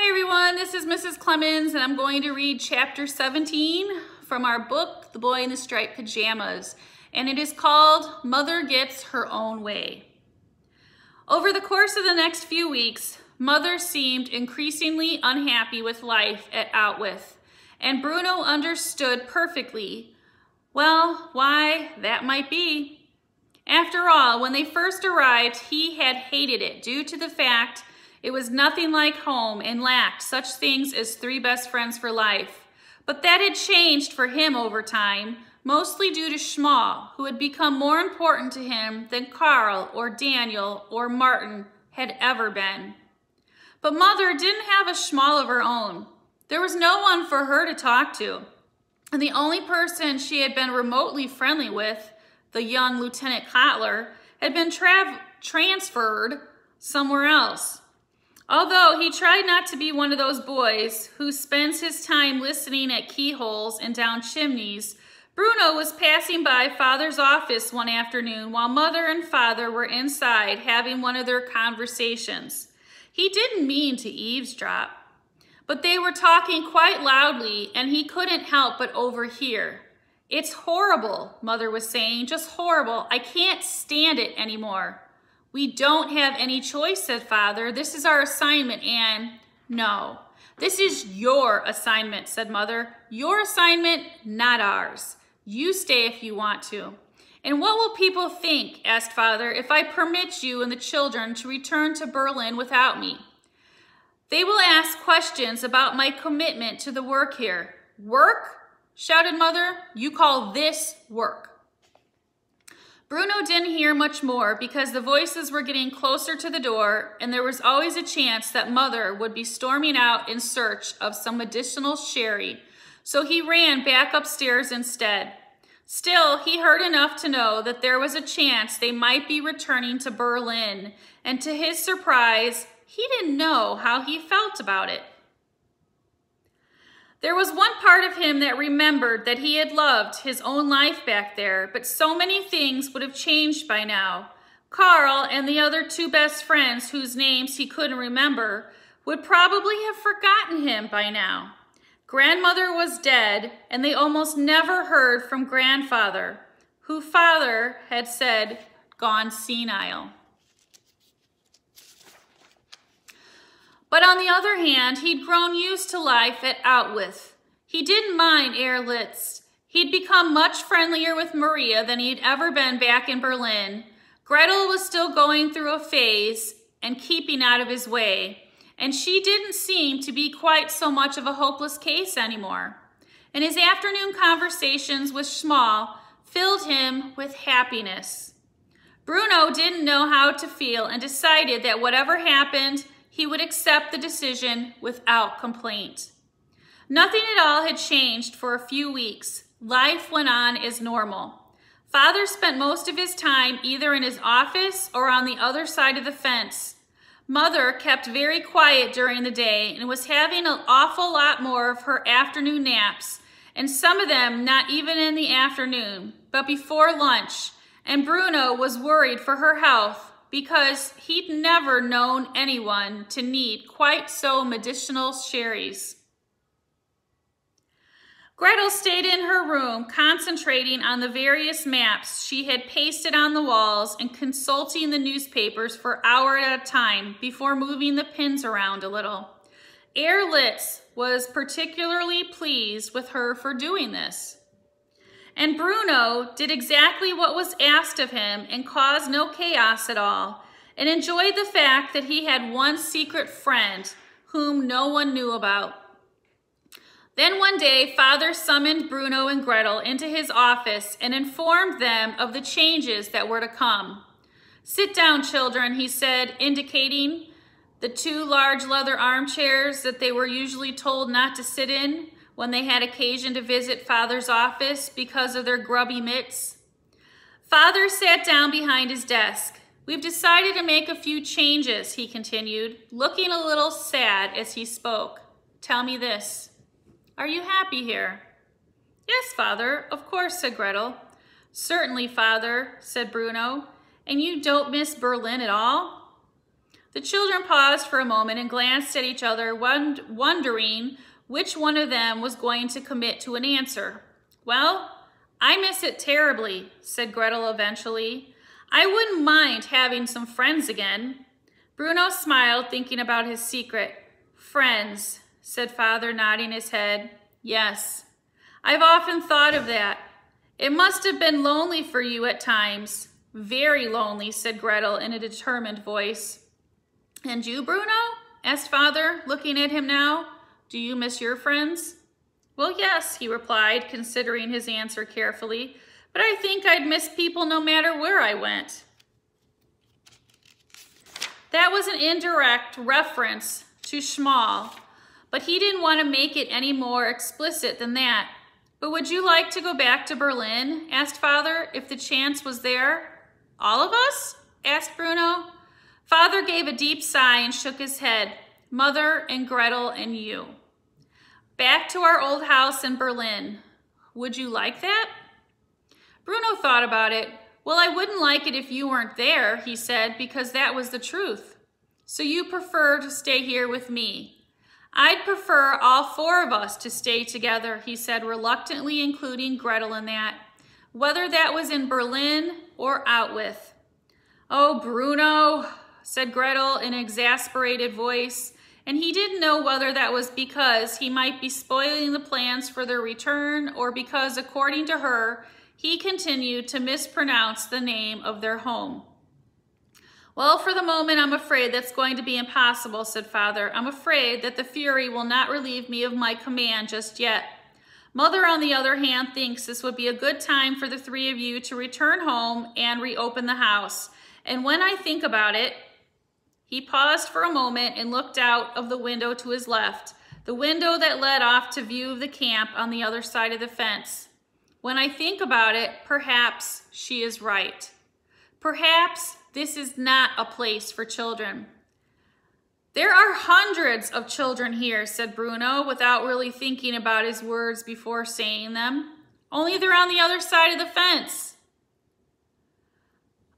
Hi everyone, this is Mrs. Clemmons and I'm going to read chapter 17 from our book, The Boy in the Striped Pajamas, and it is called Mother Gets Her Own Way. Over the course of the next few weeks, Mother seemed increasingly unhappy with life at Outwith, and Bruno understood perfectly, well, why that might be. After all, when they first arrived, he had hated it due to the fact it was nothing like home and lacked such things as three best friends for life. But that had changed for him over time, mostly due to Schmal, who had become more important to him than Carl or Daniel or Martin had ever been. But Mother didn't have a Schmal of her own. There was no one for her to talk to. And the only person she had been remotely friendly with, the young Lieutenant Kotler, had been transferred somewhere else. Although he tried not to be one of those boys who spends his time listening at keyholes and down chimneys, Bruno was passing by Father's office one afternoon while Mother and Father were inside having one of their conversations. He didn't mean to eavesdrop, but they were talking quite loudly and he couldn't help but overhear. "It's horrible," Mother was saying, "just horrible. I can't stand it anymore." "We don't have any choice," said Father. "This is our assignment and..." "No, this is your assignment," said Mother. "Your assignment, not ours. You stay if you want to." "And what will people think," asked Father, "if I permit you and the children to return to Berlin without me?" "They will ask questions about my commitment to the work here." "Work?" shouted Mother. "You call this work?" Bruno didn't hear much more because the voices were getting closer to the door and there was always a chance that Mother would be storming out in search of some additional sherry, so he ran back upstairs instead. Still, he heard enough to know that there was a chance they might be returning to Berlin, and to his surprise, he didn't know how he felt about it. There was one part of him that remembered that he had loved his own life back there, but so many things would have changed by now. Carl and the other two best friends, whose names he couldn't remember, would probably have forgotten him by now. Grandmother was dead, and they almost never heard from Grandfather, who Father had said gone senile. But on the other hand, he'd grown used to life at Outwith. He didn't mind Erlitz. He'd become much friendlier with Maria than he'd ever been back in Berlin. Gretel was still going through a phase and keeping out of his way, and she didn't seem to be quite so much of a hopeless case anymore. And his afternoon conversations with Schmal filled him with happiness. Bruno didn't know how to feel and decided that whatever happened, he would accept the decision without complaint. Nothing at all had changed for a few weeks. Life went on as normal. Father spent most of his time either in his office or on the other side of the fence. Mother kept very quiet during the day and was having an awful lot more of her afternoon naps, and some of them not even in the afternoon, but before lunch, and Bruno was worried for her health because he'd never known anyone to need quite so medicinal sherries. Gretel stayed in her room, concentrating on the various maps she had pasted on the walls and consulting the newspapers for hours at a time before moving the pins around a little. Erlitz was particularly pleased with her for doing this. And Bruno did exactly what was asked of him and caused no chaos at all, and enjoyed the fact that he had one secret friend whom no one knew about. Then one day, Father summoned Bruno and Gretel into his office and informed them of the changes that were to come. "Sit down, children," he said, indicating the two large leather armchairs that they were usually told not to sit in when they had occasion to visit Father's office because of their grubby mitts. Father sat down behind his desk. "We've decided to make a few changes," he continued, looking a little sad as he spoke. "Tell me this. Are you happy here?" "Yes, Father, of course," said Gretel. "Certainly, Father," said Bruno. "And you don't miss Berlin at all?" The children paused for a moment and glanced at each other, wondering which one of them was going to commit to an answer. "Well, I miss it terribly," said Gretel eventually. "I wouldn't mind having some friends again." Bruno smiled, thinking about his secret. "Friends," said Father, nodding his head. "Yes, I've often thought of that. It must have been lonely for you at times." "Very lonely," said Gretel in a determined voice. "And you, Bruno?" asked Father, looking at him now. "Do you miss your friends?" "Well, yes," he replied, considering his answer carefully. "But I think I'd miss people no matter where I went." That was an indirect reference to Schmal, but he didn't want to make it any more explicit than that. "But would you like to go back to Berlin?" asked Father, "if the chance was there?" "All of us?" asked Bruno. Father gave a deep sigh and shook his head. "Mother and Gretel and you. Back to our old house in Berlin. Would you like that?" Bruno thought about it. "Well, I wouldn't like it if you weren't there," he said, because that was the truth. "So you prefer to stay here with me?" "I'd prefer all four of us to stay together," he said, reluctantly including Gretel in that, whether that was in Berlin or out with. "Oh, Bruno," said Gretel in an exasperated voice, and he didn't know whether that was because he might be spoiling the plans for their return or because, according to her, he continued to mispronounce the name of their home. "Well, for the moment, I'm afraid that's going to be impossible," said Father. "I'm afraid that the Fury will not relieve me of my command just yet. Mother, on the other hand, thinks this would be a good time for the three of you to return home and reopen the house. And when I think about it," he paused for a moment and looked out of the window to his left, the window that led off to view of the camp on the other side of the fence. "When I think about it, perhaps she is right. Perhaps this is not a place for children." "There are hundreds of children here," said Bruno, without really thinking about his words before saying them. "Only they're on the other side of the fence."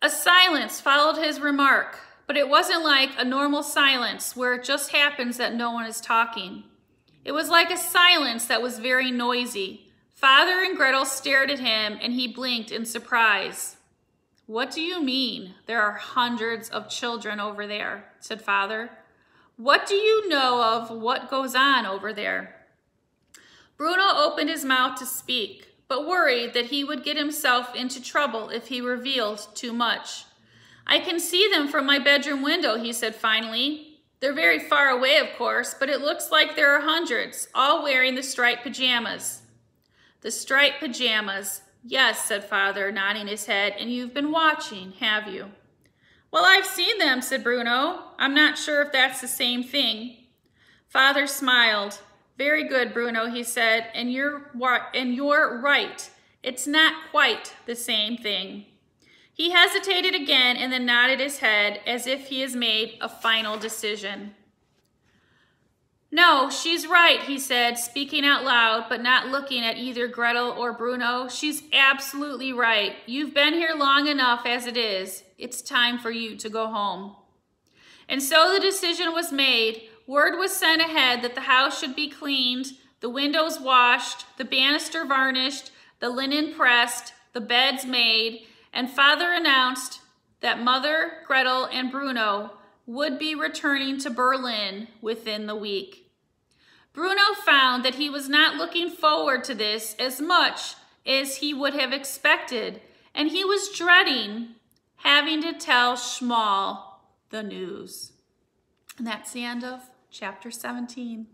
A silence followed his remark, but it wasn't like a normal silence where it just happens that no one is talking. It was like a silence that was very noisy. Father and Gretel stared at him, and he blinked in surprise. "What do you mean, there are hundreds of children over there?" said Father. "What do you know of what goes on over there?" Bruno opened his mouth to speak, but worried that he would get himself into trouble if he revealed too much. "I can see them from my bedroom window," he said finally. "They're very far away, of course, but it looks like there are hundreds, all wearing the striped pajamas." "The striped pajamas. Yes," said Father, nodding his head. "And you've been watching, have you?" "Well, I've seen them," said Bruno. "I'm not sure if that's the same thing." Father smiled. "Very good, Bruno," he said, and you're right. It's not quite the same thing." He hesitated again and then nodded his head as if he has made a final decision. "No, she's right," he said, speaking out loud, but not looking at either Gretel or Bruno. "She's absolutely right. You've been here long enough as it is. It's time for you to go home." And so the decision was made. Word was sent ahead that the house should be cleaned, the windows washed, the banister varnished, the linen pressed, the beds made, and Father announced that Mother, Gretel, and Bruno would be returning to Berlin within the week. Bruno found that he was not looking forward to this as much as he would have expected, and he was dreading having to tell Schmal the news. And that's the end of chapter 17.